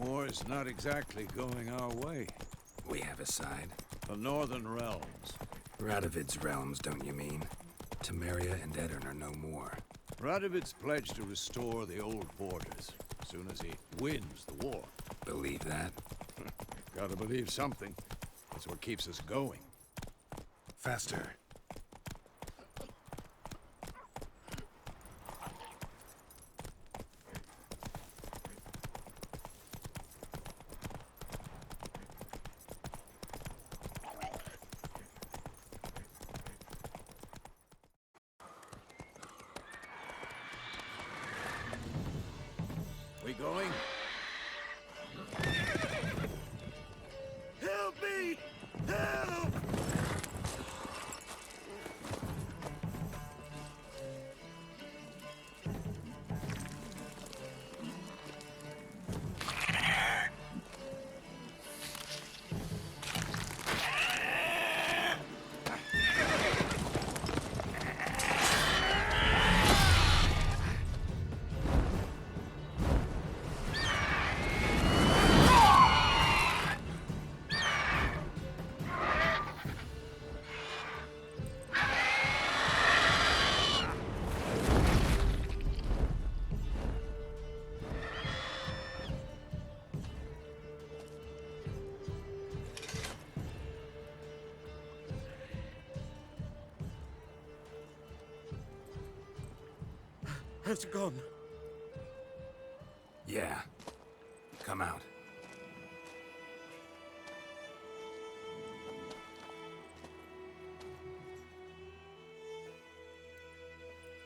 War's not exactly going our way. We have a side. The Northern Realms. Radovid's realms, don't you mean? Temeria and Edirn are no more. Radovid's pledged to restore the old borders as soon as he wins the war. Believe that? Gotta believe something. That's what keeps us going. Faster. We going? Help me! Help! Has it gone? Yeah. Come out.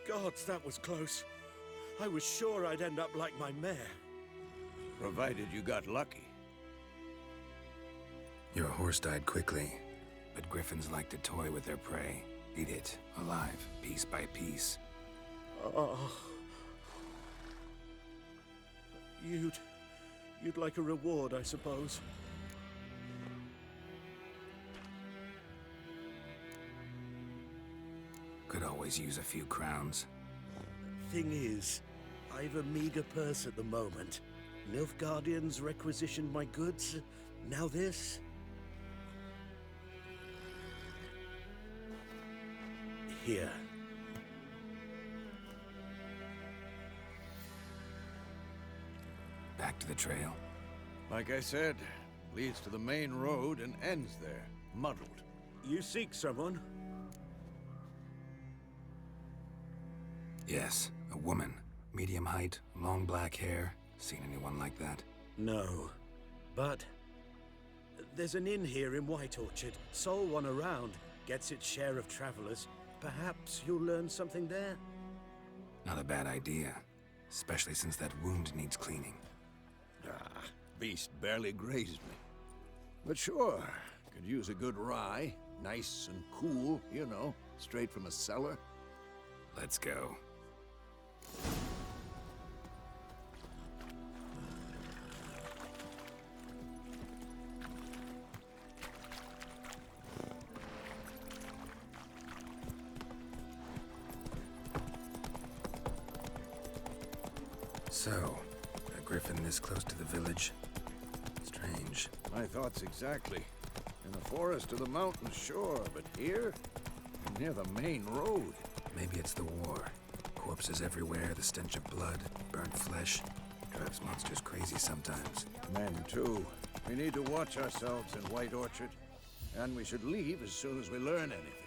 Gods, that was close. I was sure I'd end up like my mare. Provided you got lucky. Your horse died quickly, but griffins like to toy with their prey. Eat it, alive, piece by piece. Oh. You'd like a reward, I suppose. Could always use a few crowns. Thing is, I've a meager purse at the moment. Nilfgaardians requisitioned my goods. Now this. Here. Back to the trail. Like I said, leads to the main road and ends there, muddled. You seek someone? Yes, a woman. Medium height, long black hair. Seen anyone like that? No. But there's an inn here in White Orchard. Sole one around. Gets its share of travelers. Perhaps you'll learn something there? Not a bad idea. Especially since that wound needs cleaning. Ah, beast barely grazed me. But sure, could use a good rye. Nice and cool, you know, straight from a cellar. Let's go. So, a griffin this close to the village? Strange. My thoughts exactly. In the forest or the mountains, sure, but here? Near the main road. Maybe it's the war. Corpses everywhere, the stench of blood, burnt flesh. Drives monsters crazy sometimes. Men, too. We need to watch ourselves in White Orchard. And we should leave as soon as we learn anything.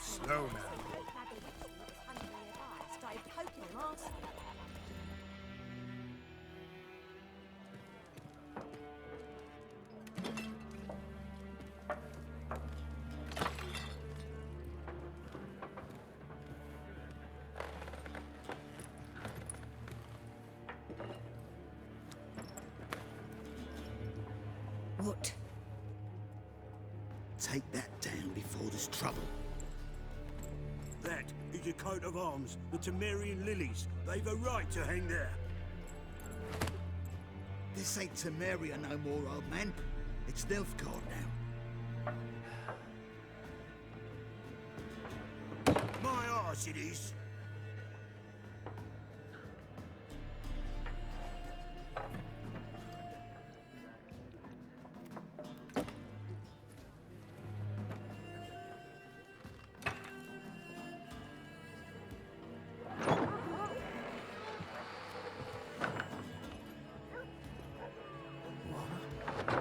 Slow now. What? take that down before there's trouble. That is a coat of arms, the Temerian lilies. They've a right to hang there. This ain't Temeria no more, old man. It's Nilfgaard now. My arse it is.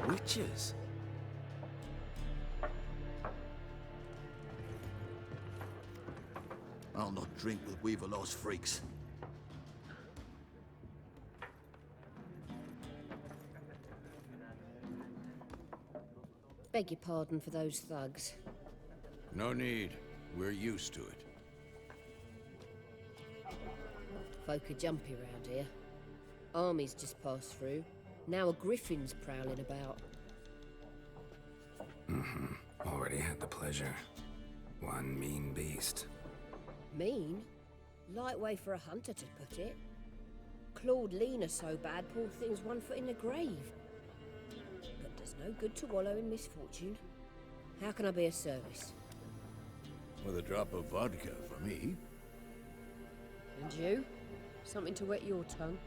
Witches? I'll not drink with Weaverlost freaks. Beg your pardon for those thugs. No need. We're used to it. Folk are jumpy round here. Armies just passed through. Now a griffin's prowling about. Already had the pleasure. One mean beast. Mean? Light way for a hunter to put it. Clawed Lena so bad, poor thing's 1 foot in the grave. But does no good to wallow in misfortune. How can I be of service? With a drop of vodka for me. And you? Something to wet your tongue?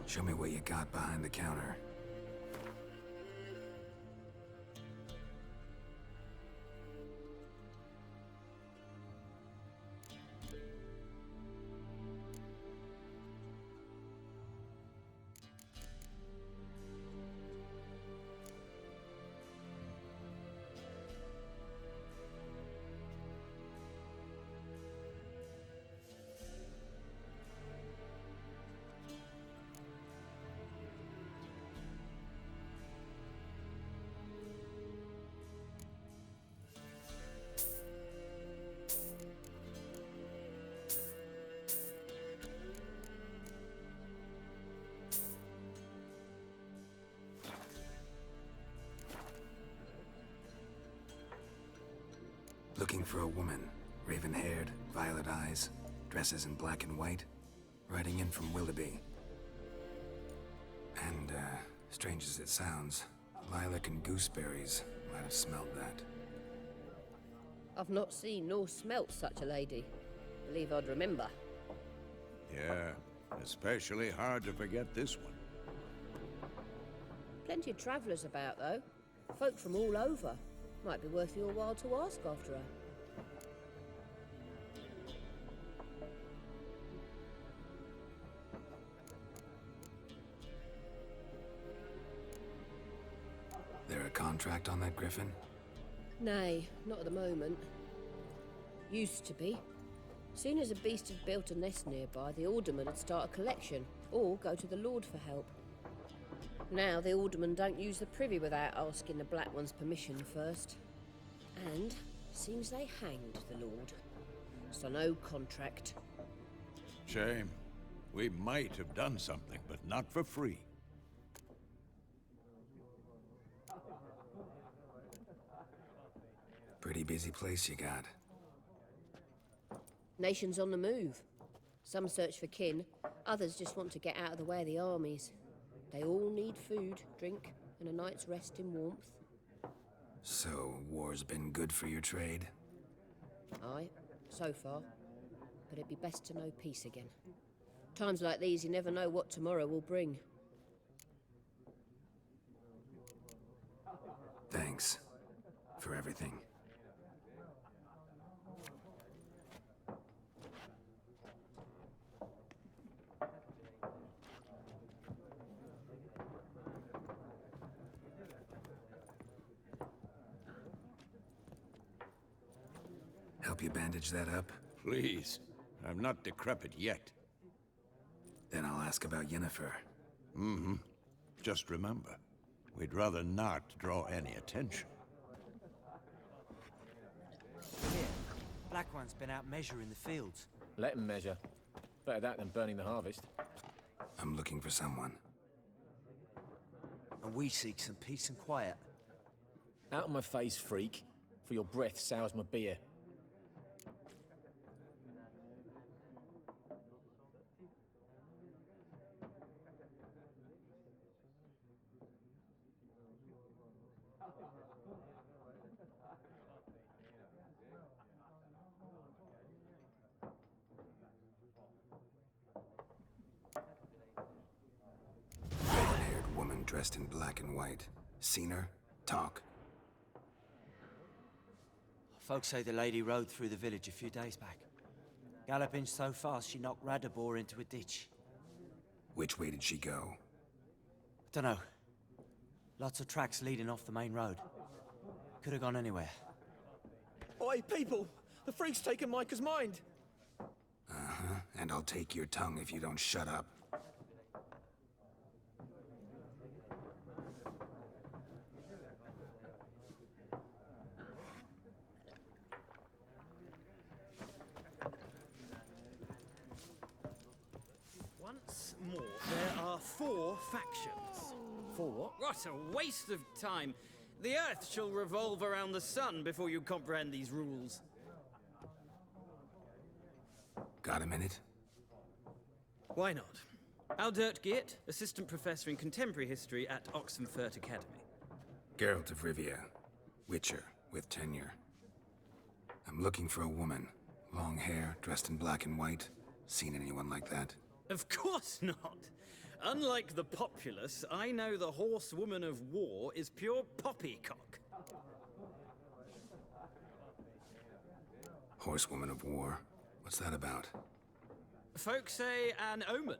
Show me what you got behind the counter. Looking for a woman, raven-haired, violet eyes, dresses in black and white, riding in from Willoughby. And, strange as it sounds, lilac and gooseberries might have smelled that. I've not seen nor smelt such a lady. Believe I'd remember. Yeah, especially hard to forget this one. Plenty of travellers about, though. Folk from all over. Might be worth your while to ask after her. There a contract on that griffin? Nay, not at the moment. Used to be. Soon as a beast had built a nest nearby, the alderman would start a collection, or go to the Lord for help. Now the aldermen don't use the privy without asking the Black One's permission first. And seems they hanged the Lord. So no contract. Shame. We might have done something, but not for free. Pretty busy place you got. Nations on the move. Some search for kin, others just want to get out of the way of the armies. They all need food, drink, and a night's rest in warmth. So, war's been good for your trade? Aye, so far. But it'd be best to know peace again. Times like these, you never know what tomorrow will bring. Thanks for everything. Help you bandage that up? Please. I'm not decrepit yet. Then I'll ask about Yennefer. Mm-hmm. Just remember, we'd rather not draw any attention. Here, Black One's been out measuring the fields. Let them measure. Better that than burning the harvest. I'm looking for someone. And we seek some peace and quiet. Out of my face, freak, for your breath sours my beer. Red-haired woman dressed in black and white. Seen her? Talk. Folks say the lady rode through the village a few days back. Galloping so fast she knocked Radabor into a ditch. Which way did she go? Dunno. Lots of tracks leading off the main road. Could have gone anywhere. Oi, people! The freak's taken Micah's mind! Uh-huh, and I'll take your tongue if you don't shut up. Once more, there are 4 factions. For what? What a waste of time. The Earth shall revolve around the sun before you comprehend these rules. Got a minute? Why not? Aldert Geert, Assistant Professor in Contemporary History at Oxenfurt Academy. Geralt of Rivia. Witcher, with tenure. I'm looking for a woman. Long hair, dressed in black and white. Seen anyone like that? Of course not. Unlike the populace, I know the horsewoman of war is pure poppycock. Horsewoman of war. What's that about? Folk say an omen.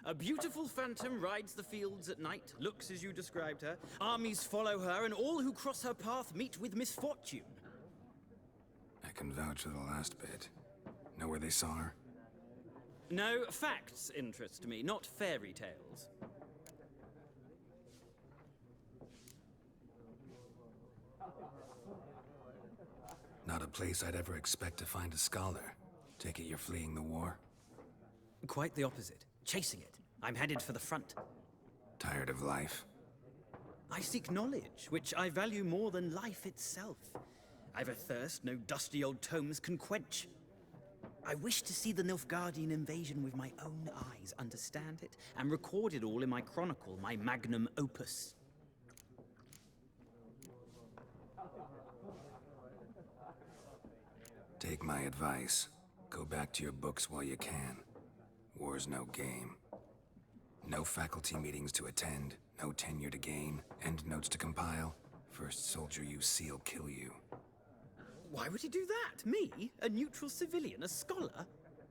A beautiful phantom rides the fields at night, looks as you described her. Armies follow her, and all who cross her path meet with misfortune. I can vouch for the last bit. Know where they saw her? No, facts interest me, not fairy tales. Not a place I'd ever expect to find a scholar. Take it you're fleeing the war? Quite the opposite. Chasing it. I'm headed for the front. Tired of life? I seek knowledge, which I value more than life itself. I've a thirst no dusty old tomes can quench. I wish to see the Nilfgaardian invasion with my own eyes, understand it, and record it all in my chronicle, my magnum opus. Take my advice. Go back to your books while you can. War's no game. No faculty meetings to attend, no tenure to gain, end notes to compile. First soldier you see'll kill you. Why would he do that? Me? A neutral civilian? A scholar?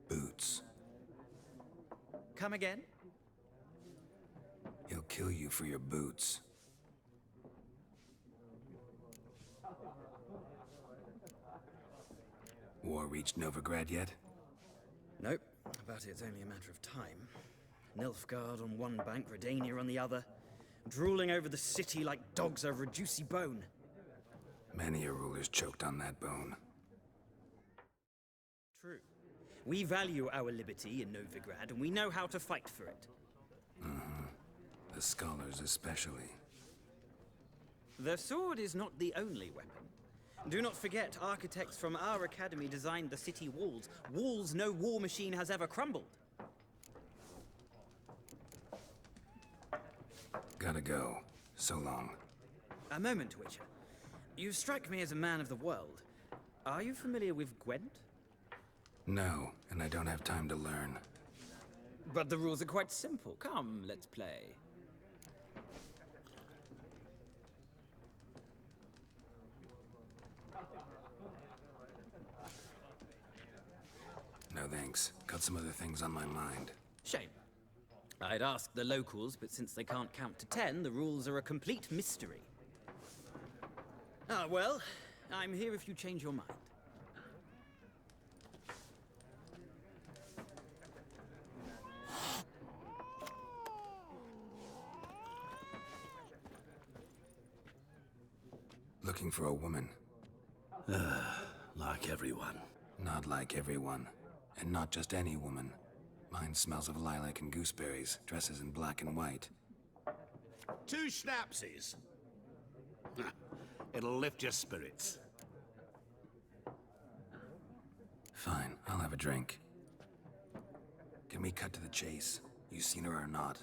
Boots. Come again? He'll kill you for your boots. War reached Novigrad yet? Nope, but it's only a matter of time. Nilfgaard on one bank, Redania on the other, drooling over the city like dogs over a juicy bone. Many a ruler's choked on that bone. True. We value our liberty in Novigrad, and we know how to fight for it. The scholars especially. The sword is not the only weapon. Do not forget, architects from our academy designed the city walls. Walls no war machine has ever crumbled. Gotta go. So long. A moment, Witcher. You strike me as a man of the world. Are you familiar with Gwent? No, and I don't have time to learn. But the rules are quite simple. Come, let's play. No thanks. Got some other things on my mind. Shame. I'd ask the locals, but since they can't count to 10, the rules are a complete mystery. Ah, well, I'm here if you change your mind. Looking for a woman. Like everyone. Not like everyone. And not just any woman. Mine smells of lilac and gooseberries, dresses in black and white. 2 schnapsies. It'll lift your spirits. Fine, I'll have a drink. Can we cut to the chase? You seen her or not?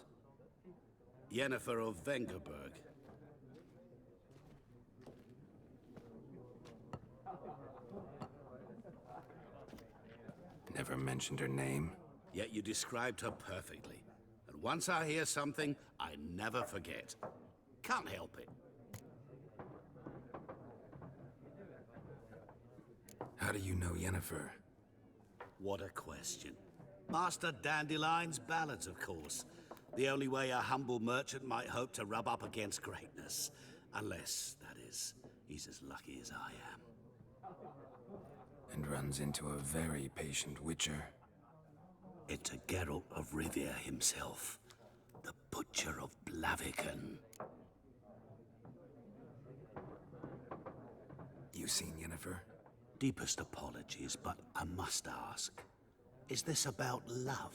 Yennefer of Vengerberg. Never mentioned her name. Yet you described her perfectly. And once I hear something, I never forget. Can't help it. How do you know Yennefer? What a question. Master Dandelion's ballads, of course. The only way a humble merchant might hope to rub up against greatness. Unless, that is, he's as lucky as I am. And runs into a very patient witcher. It's a Geralt of Rivia himself. The Butcher of Blaviken. You seen Yennefer? Deepest apologies, but I must ask. Is this about love?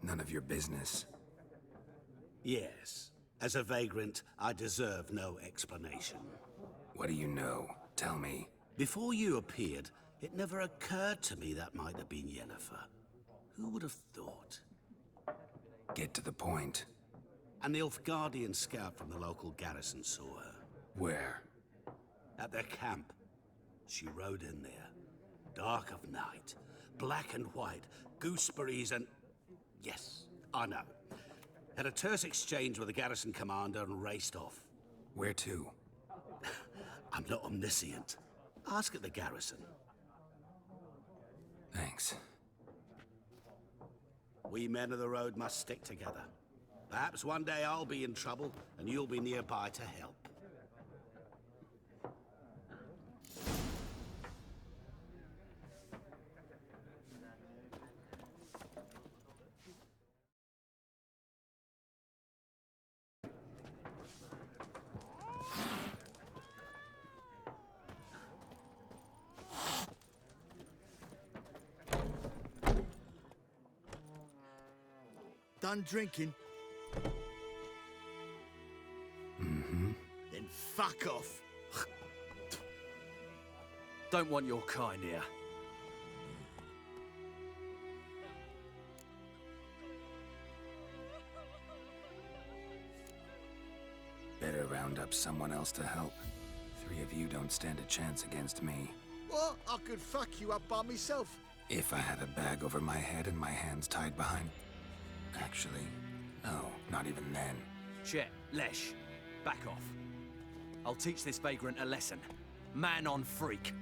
None of your business. Yes. As a vagrant, I deserve no explanation. What do you know? Tell me. Before you appeared, it never occurred to me that might have been Yennefer. Who would have thought? Get to the point. An Nilfgaardian scout from the local garrison saw her. Where? At their camp. She rode in there. Dark of night. Black and white. Gooseberries and... Yes, I know. Had a terse exchange with the garrison commander and raced off. Where to? I'm not omniscient. Ask at the garrison. Thanks. We men of the road must stick together. Perhaps one day I'll be in trouble and you'll be nearby to help. Done drinking? Mm-hmm. Then fuck off. Don't want your kind here. Better round up someone else to help. 3 of you don't stand a chance against me. What? I could fuck you up by myself. If I had a bag over my head and my hands tied behind... Actually, no, not even then. Chet, Lesh, back off. I'll teach this vagrant a lesson. Man on freak.